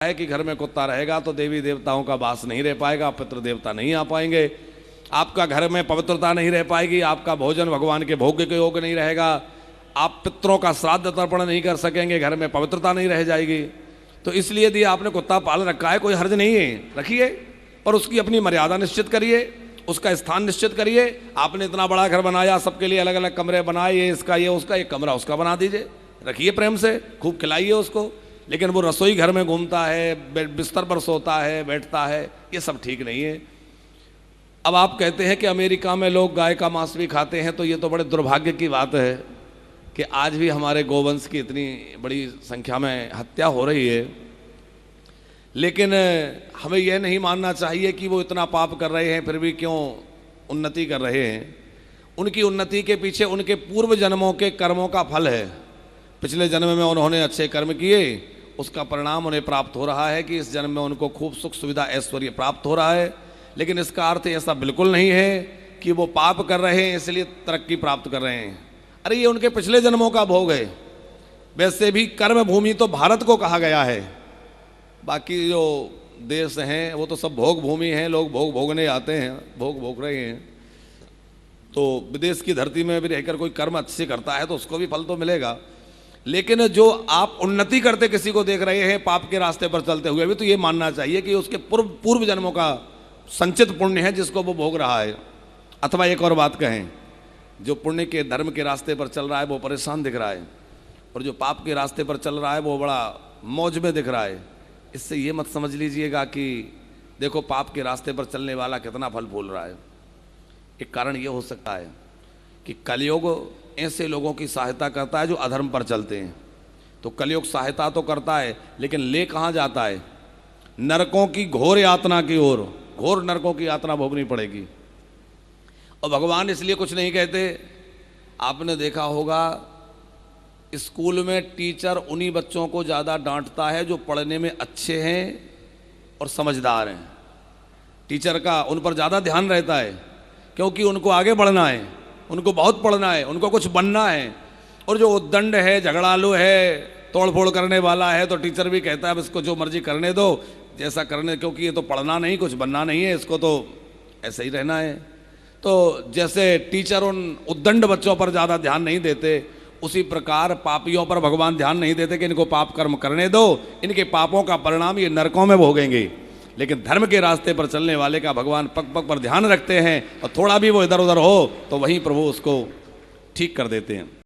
है कि घर में कुत्ता रहेगा तो देवी देवताओं का वास नहीं रह पाएगा, पितृ देवता नहीं आ पाएंगे, आपका घर में पवित्रता नहीं रह पाएगी, आपका भोजन भगवान के भोग के योग नहीं रहेगा, आप पितरों का श्राद्ध तर्पण नहीं कर सकेंगे, घर में पवित्रता नहीं रह जाएगी। तो इसलिए यदि आपने कुत्ता पाल रखा है कोई हर्ज नहीं है, रखिए, पर उसकी अपनी मर्यादा निश्चित करिए, उसका स्थान निश्चित करिए। आपने इतना बड़ा घर बनाया, सबके लिए अलग अलग कमरे बनाए, ये इसका ये उसका, एक कमरा उसका बना दीजिए, रखिए प्रेम से, खूब खिलाइए उसको। लेकिन वो रसोई घर में घूमता है, बिस्तर पर सोता है, बैठता है, ये सब ठीक नहीं है। अब आप कहते हैं कि अमेरिका में लोग गाय का मांस भी खाते हैं, तो ये तो बड़े दुर्भाग्य की बात है कि आज भी हमारे गोवंश की इतनी बड़ी संख्या में हत्या हो रही है। लेकिन हमें यह नहीं मानना चाहिए कि वो इतना पाप कर रहे हैं फिर भी क्यों उन्नति कर रहे हैं। उनकी उन्नति के पीछे उनके पूर्व जन्मों के कर्मों का फल है। पिछले जन्म में उन्होंने अच्छे कर्म किए, उसका परिणाम उन्हें प्राप्त हो रहा है कि इस जन्म में उनको खूब सुख सुविधा ऐश्वर्य प्राप्त हो रहा है। लेकिन इसका अर्थ ऐसा बिल्कुल नहीं है कि वो पाप कर रहे हैं इसलिए तरक्की प्राप्त कर रहे हैं। अरे ये उनके पिछले जन्मों का भोग है। वैसे भी कर्म भूमि तो भारत को कहा गया है, बाकी जो देश हैं वो तो सब भोग भूमि हैं, लोग भोग भोगने आते हैं, भोग भोग रहे हैं। तो विदेश की धरती में भी रहकर कोई कर्म अच्छे करता है तो उसको भी फल तो मिलेगा। लेकिन जो आप उन्नति करते किसी को देख रहे हैं पाप के रास्ते पर चलते हुए भी, तो ये मानना चाहिए कि उसके पूर्व जन्मों का संचित पुण्य है जिसको वो भोग रहा है। अथवा एक और बात कहें, जो पुण्य के धर्म के रास्ते पर चल रहा है वो परेशान दिख रहा है, और जो पाप के रास्ते पर चल रहा है वो बड़ा मौज में दिख रहा है। इससे ये मत समझ लीजिएगा कि देखो पाप के रास्ते पर चलने वाला कितना फल फूल रहा है। एक कारण ये हो सकता है कि कलयुग ऐसे लोगों की सहायता करता है जो अधर्म पर चलते हैं। तो कलयुग सहायता तो करता है लेकिन ले कहाँ जाता है? नरकों की घोर यातना की ओर, घोर नरकों की यातना भोगनी पड़ेगी। और भगवान इसलिए कुछ नहीं कहते। आपने देखा होगा स्कूल में टीचर उन्हीं बच्चों को ज़्यादा डांटता है जो पढ़ने में अच्छे हैं और समझदार हैं। टीचर का उन पर ज़्यादा ध्यान रहता है क्योंकि उनको आगे बढ़ना है, उनको बहुत पढ़ना है, उनको कुछ बनना है। और जो उद्दंड है, झगड़ालू है, तोड़ फोड़ करने वाला है, तो टीचर भी कहता है अब इसको जो मर्जी करने दो, जैसा करने, क्योंकि ये तो पढ़ना नहीं, कुछ बनना नहीं है, इसको तो ऐसे ही रहना है। तो जैसे टीचर उन उद्दंड बच्चों पर ज़्यादा ध्यान नहीं देते, उसी प्रकार पापियों पर भगवान ध्यान नहीं देते कि इनको पाप कर्म करने दो, इनके पापों का परिणाम ये नरकों में भोगेंगे। लेकिन धर्म के रास्ते पर चलने वाले का भगवान पग पग पर ध्यान रखते हैं, और थोड़ा भी वो इधर उधर हो तो वहीं प्रभु उसको ठीक कर देते हैं।